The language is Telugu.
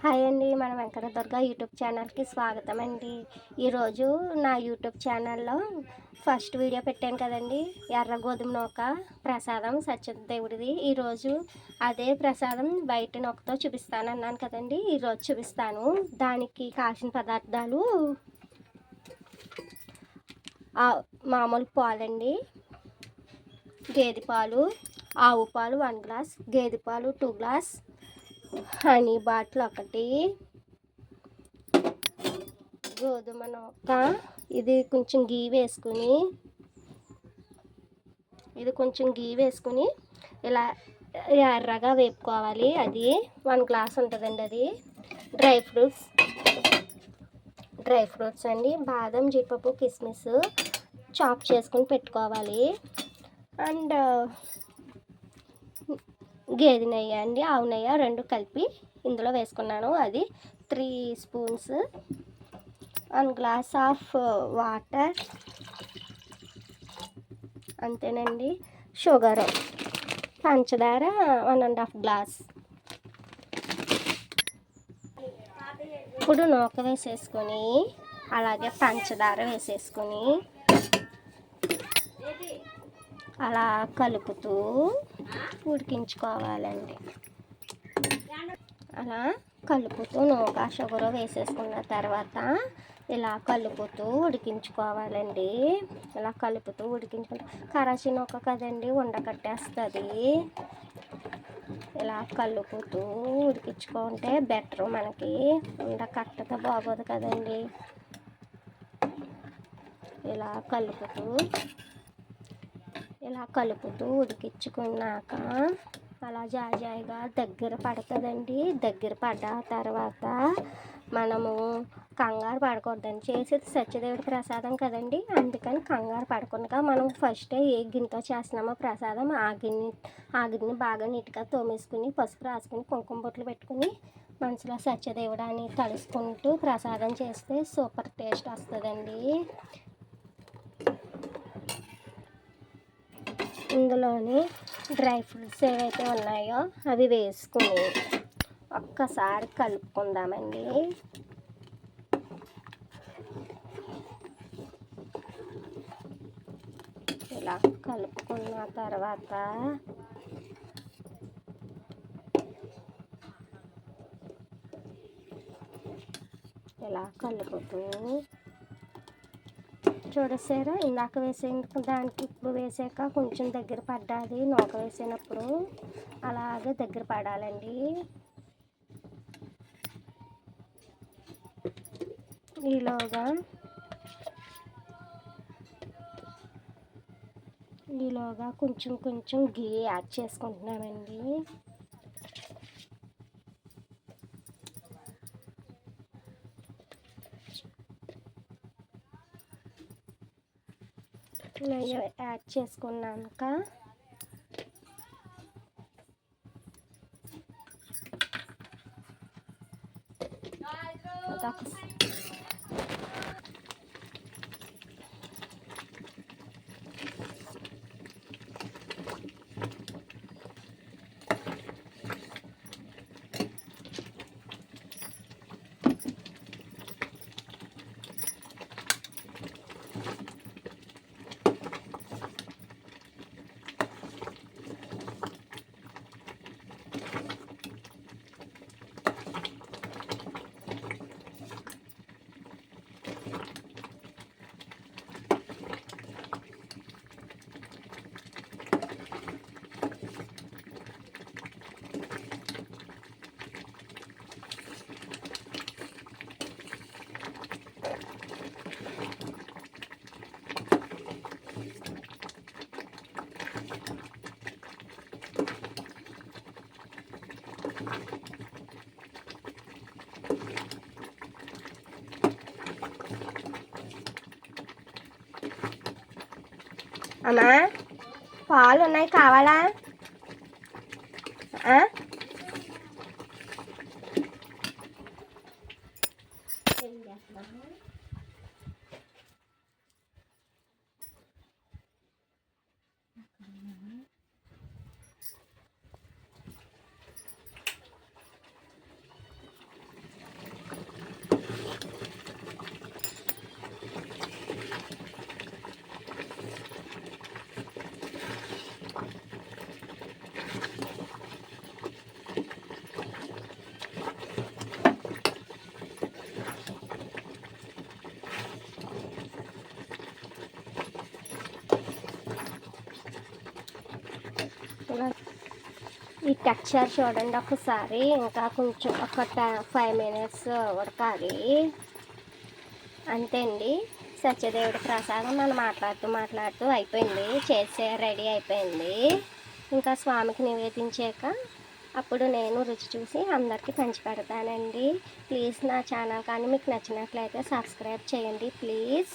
హాయ్ అండి, మన వెంకట దుర్గా యూట్యూబ్ ఛానల్కి స్వాగతం అండి. ఈరోజు నా యూట్యూబ్ ఛానల్లో ఫస్ట్ వీడియో పెట్టాను కదండి, ఎర్ర గోధుమ నూక ప్రసాదం సత్యదేవుడిది. ఈరోజు అదే ప్రసాదం బయట నూకతో చూపిస్తాను అన్నాను కదండి, ఈరోజు చూపిస్తాను. దానికి కావాల్సిన పదార్థాలు మామూలు పాలండి, గేదె పాలు, ఆవు పాలు 1 గ్లాస్, గేదె పాలు 2 గ్లాస్, హనీ బాటిల్ 1, గోధుమ నూక, ఇది కొంచెం గీ వేసుకుని ఇలా ఎర్రగా వేపుకోవాలి. అది 1 గ్లాస్ ఉంటుందండి. అది డ్రై ఫ్రూట్స్ అండి, బాదం, జీడిపప్పు, కిస్మిస్ చాప్ చేసుకుని పెట్టుకోవాలి. అండ్ గేదె నెయ్యి అండి, ఆవు నెయ్యి 2 కలిపి ఇందులో వేసుకున్నాను. అది 3 స్పూన్స్, 1 గ్లాస్ ఆఫ్ వాటర్, అంతేనండి. షుగర్, పంచదార 1.5 గ్లాస్. ఇప్పుడు నూక వేసేసుకొని అలాగే పంచదార వేసేసుకొని అలా కలుపుతూ ఉడికించుకోవాలండి. అలా కలుపుతూ నూక షుగర్ వేసేసుకున్న తర్వాత ఇలా కలుపుతూ ఉడికించుకోవాలండి. ఇలా కలుపుతూ ఉడికించుకుంటే కరాచీ నూక కదండి, ఉండకట్టేస్తుంది. ఇలా కలుపుతూ ఉడికించుకుంటే బెటర్, మనకి ఉండకట్టక బాగోదు కదండి. ఇలా కలుపుతూ ఉడికించుకున్నాక అలా జాయిగా దగ్గర పడుతుందండి. దగ్గర పడ్డ తర్వాత మనము కంగారు పడకూడదండి. చేసేది సత్యదేవుడి ప్రసాదం కదండి, అందుకని కంగారు పడకుండా మనం ఫస్టే ఏ గిన్నెతో చేస్తున్నామో ప్రసాదం ఆ గిన్నె బాగా నీట్గా తోమేసుకుని, పసుపు రాసుకుని, కుంకుమ బొట్లు పెట్టుకుని మనసులో సత్యదేవుడు అని తలుసుకుంటూ ప్రసాదం చేస్తే సూపర్ టేస్ట్ వస్తుందండి. ఇందులోని డ్రై ఫ్రూట్స్ ఏవైతే ఉన్నాయో అవి వేసుకుని ఒక్కసారి కలుపుకుందామండి. ఇలా కలుపుకున్న తర్వాత ఇలా కలుపుతూ చూడసారా, ఇందాక వేసేందుకు దానికి ఇప్పుడు వేసాక కొంచెం దగ్గర పడ్డాది. నూక వేసినప్పుడు అలాగే దగ్గర పడాలండి. ఈలోగా కొంచెం గీ యాడ్ చేసుకుంటున్నామండి. నెయ్యి యాడ్ చేసుకున్నాక అమ్మా పాలు ఉన్నాయి, కావాలా? ఇలా ఈ టెక్స్చర్ చూడండి ఒకసారి. ఇంకా కొంచెం ఒక 5 మినిట్స్ ఉడకాలి. అంతే అండి, సత్యదేవుడి ప్రసాదం మనం మాట్లాడుతూ అయిపోయింది, చేసే రెడీ అయిపోయింది. ఇంకా స్వామికి నివేదించాక అప్పుడు నేను రుచి చూసి అందరికీ పంచిపెడతానండి. ప్లీజ్ నా ఛానల్ కానీ మీకు నచ్చినట్లయితే సబ్స్క్రైబ్ చేయండి ప్లీజ్.